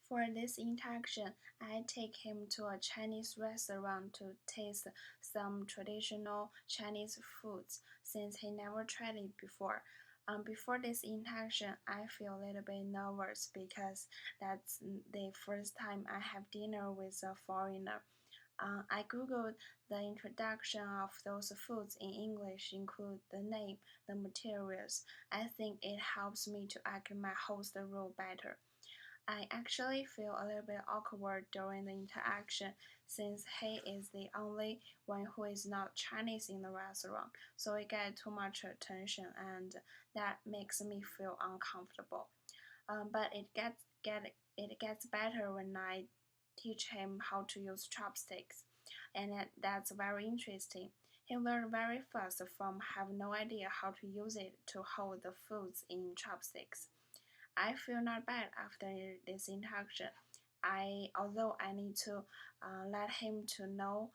For this interaction, I take him to a Chinese restaurant to taste some traditional Chinese foods since he never tried it before. Before this interaction, I feel a little bit nervous because that's the first time I have dinner with a foreigner. I googled the introduction of those foods in English, include the name, the materials. I think it helps me to acclimate my host role better. I actually feel a little bit awkward during the interaction since he is the only one who is not Chinese in the restaurant, so I get too much attention and that makes me feel uncomfortable. But it gets better when I teach him how to use chopsticks, and that's very interesting. He learned very fast from have no idea how to use it to hold the foods in chopsticks. I feel not bad after this interaction. Although I need to let him to know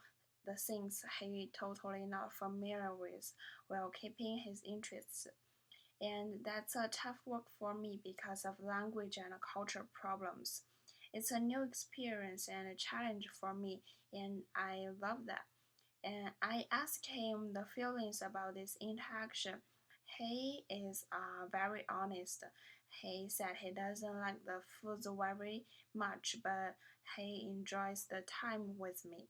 the things he totally not familiar with while keeping his interests. And that's a tough work for me because of language and culture problems. It's a new experience and a challenge for me, and I love that. And I asked him the feelings about this interaction. He is very honest. He said he doesn't like the food very much, but he enjoys the time with me.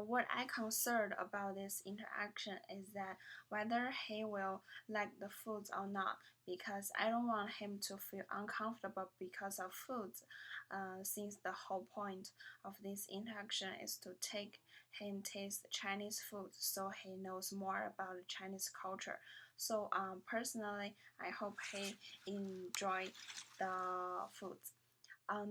What I concerned about this interaction is that whether he will like the foods or not, because I don't want him to feel uncomfortable because of foods. Since the whole point of this interaction is to take him taste Chinese food, so he knows more about the Chinese culture. So personally, I hope he enjoy the foods.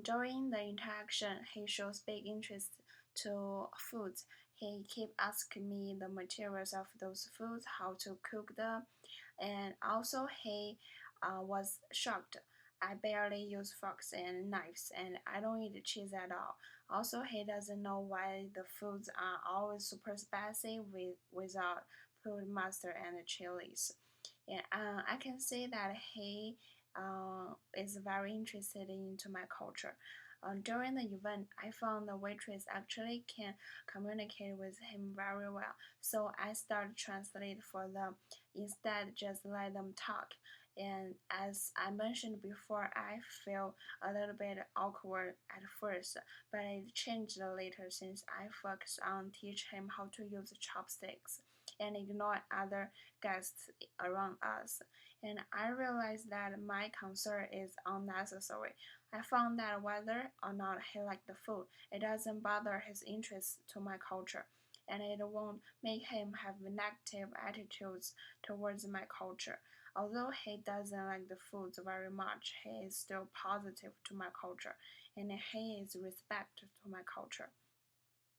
During the interaction, he shows big interest to foods. He keep asking me the materials of those foods, how to cook them, and also he was shocked. I barely use forks and knives, and I don't eat cheese at all. Also, he doesn't know why the foods are always super spicy without put mustard and chilies. And I can say that he is very interested into my culture. During the event, I found the waitress actually can communicate with him very well, so I started translate for them instead just let them talk. And as I mentioned before, I feel a little bit awkward at first, but it changed later since I focused on teach him how to use chopsticks and ignore other guests around us. And I realized that my concern is unnecessary. I found that whether or not he liked the food, it doesn't bother his interest to my culture, and it won't make him have negative attitudes towards my culture. Although he doesn't like the foods very much, he is still positive to my culture, and he is respect to my culture.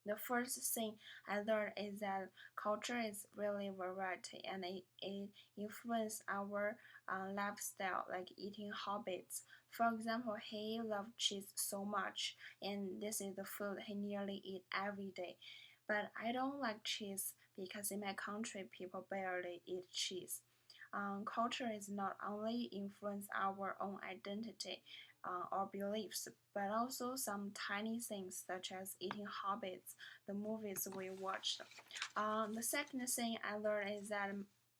The first thing I learned is that culture is really variety and it influences our lifestyle, like eating habits. For example, he loved cheese so much, and this is the food he nearly eat every day. But I don't like cheese because in my country people barely eat cheese. Culture is not only influence our own identity or beliefs, but also some tiny things such as eating habits, the movies we watched. The second thing I learned is that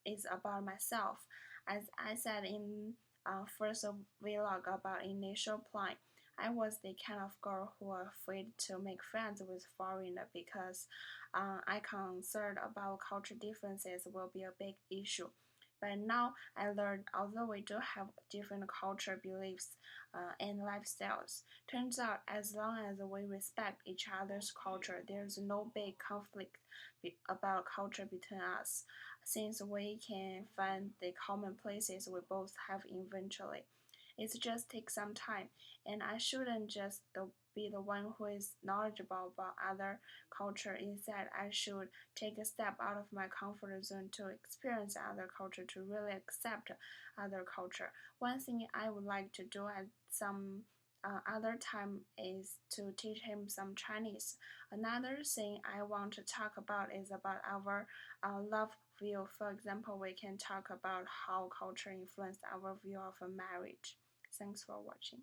is about myself. As I said in first vlog about initial plan, I was the kind of girl who was afraid to make friends with foreigner because I concerned about culture differences will be a big issue. But now I learned although we do have different culture beliefs and lifestyles, turns out as long as we respect each other's culture, there's no big conflict about culture between us, since we can find the common places we both have eventually. It just takes some time, and I shouldn't just be the one who is knowledgeable about other culture. Instead, I should take a step out of my comfort zone to experience other culture, to really accept other culture. One thing I would like to do at some other time is to teach him some Chinese. Another thing I want to talk about is about our love view. For example, we can talk about how culture influenced our view of a marriage. Thanks for watching.